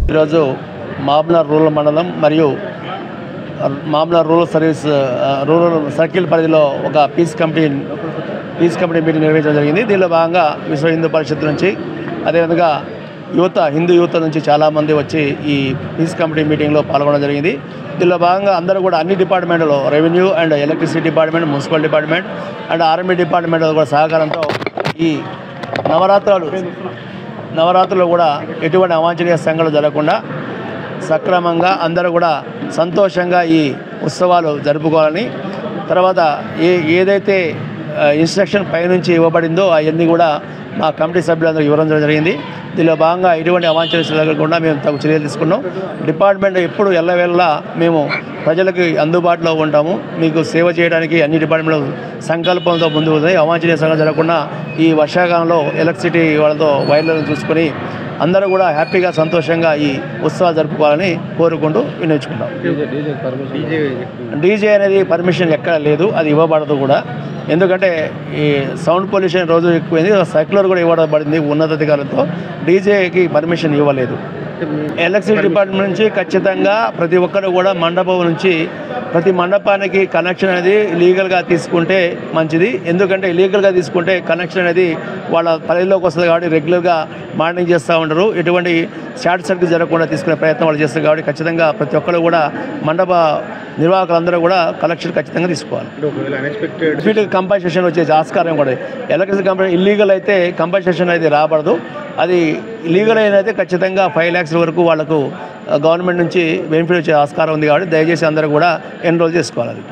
ఈరోజు మామ్నార్ రూరల్ మండలం మరియు Mamnoor rural service rural circle పరిధిలో ఒక పీస్ కమిటీ మీటింగ్ నిర్వహించడం జరిగింది. దీనిలో భాగంగా విశ్వ హిందూ పరిషత్ నుంచి అదేవిధంగా హిందూ యువత నుంచి చాలామంది వచ్చి ఈ పీస్ కమిటీ మీటింగ్లో పాల్గొనడం జరిగింది. దీనిలో భాగంగా అందరూ కూడా అన్ని డిపార్ట్మెంట్లో revenue and electricity department, municipal department and army department కూడా సహకారంతో ఈ నవరాత్రులు కూడా ఎటువంటి అవాంఛనీయ సంఘటనలు జరగకుండా సక్రమంగా అందరూ కూడా సంతోషంగా ఈ ఉత్సవాలు జరుపుకోవాలని, తర్వాత ఏదైతే ఇన్స్ట్రక్షన్ పైనుంచి ఇవ్వబడిందో అవన్నీ కూడా మా కమిటీ సభ్యులందరూ ఇవ్వడం జరిగింది. దీనిలో భాగంగా ఎటువంటి అవాంఛనీయ జరగకుండా మేము తగు చర్యలు తీసుకున్నాం. డిపార్ట్మెంట్ ఎప్పుడు ఎల్లవేళలా మేము ప్రజలకు అందుబాటులో ఉంటాము. మీకు సేవ చేయడానికి అన్ని డిపార్ట్మెంట్లు సంకల్పంతో ముందుకు వస్తాయి. అవాంఛనీయ సంఘటన జరగకుండా ఈ వర్షాకాలంలో ఎలక్ట్రిసిటీ వాళ్ళతో వైర్లను చూసుకొని అందరూ కూడా హ్యాపీగా సంతోషంగా ఈ ఉత్సవాలు జరుపుకోవాలని కోరుకుంటూ వినియోగించుకుంటాం. డీజే అనేది పర్మిషన్ ఎక్కడ లేదు, అది ఇవ్వబడదు కూడా. ఎందుకంటే ఈ సౌండ్ పొల్యూషన్ రోజు ఎక్కువైంది. సర్క్యులర్ కూడా ఇవ్వబడింది ఉన్నతాధికారులతో. డీజేకి పర్మిషన్ ఇవ్వలేదు. ఎలక్ట్రిసిటీ డిపార్ట్మెంట్ నుంచి ఖచ్చితంగా ప్రతి ఒక్కరు కూడా మండపం నుంచి ప్రతి మండపానికి కనెక్షన్ అనేది లీగల్గా తీసుకుంటే మంచిది. ఎందుకంటే ఇల్లీగల్గా తీసుకుంటే కనెక్షన్ అనేది వాళ్ళ పరిధిలోకి వస్తుంది కాబట్టి రెగ్యులర్గా మానిటరింగ్ చేస్తూ ఉంటారు. ఎటువంటి షార్ట్ సర్క్యూట్ జరగకుండా తీసుకునే ప్రయత్నం వాళ్ళు చేస్తారు కాబట్టి ఖచ్చితంగా ప్రతి ఒక్కరు కూడా మండప నిర్వాహకులందరూ కూడా కలెక్షన్ ఖచ్చితంగా తీసుకోవాలి. వీటికి కంపన్సేషన్ వచ్చే ఆస్కారం కూడా. ఎలక్ట్రిసిటీ కంపెనీ ఇల్లీగల్ అయితే కంపన్సేషన్ అయితే రాబడదు. అది లీగల్ అయినైతే ఖచ్చితంగా 5 lakhs వరకు వాళ్ళకు గవర్నమెంట్ నుంచి బెనిఫిట్ వచ్చే ఆస్కారం ఉంది కాబట్టి దయచేసి అందరూ కూడా ఎన్రోల్ చేసుకోవాలి.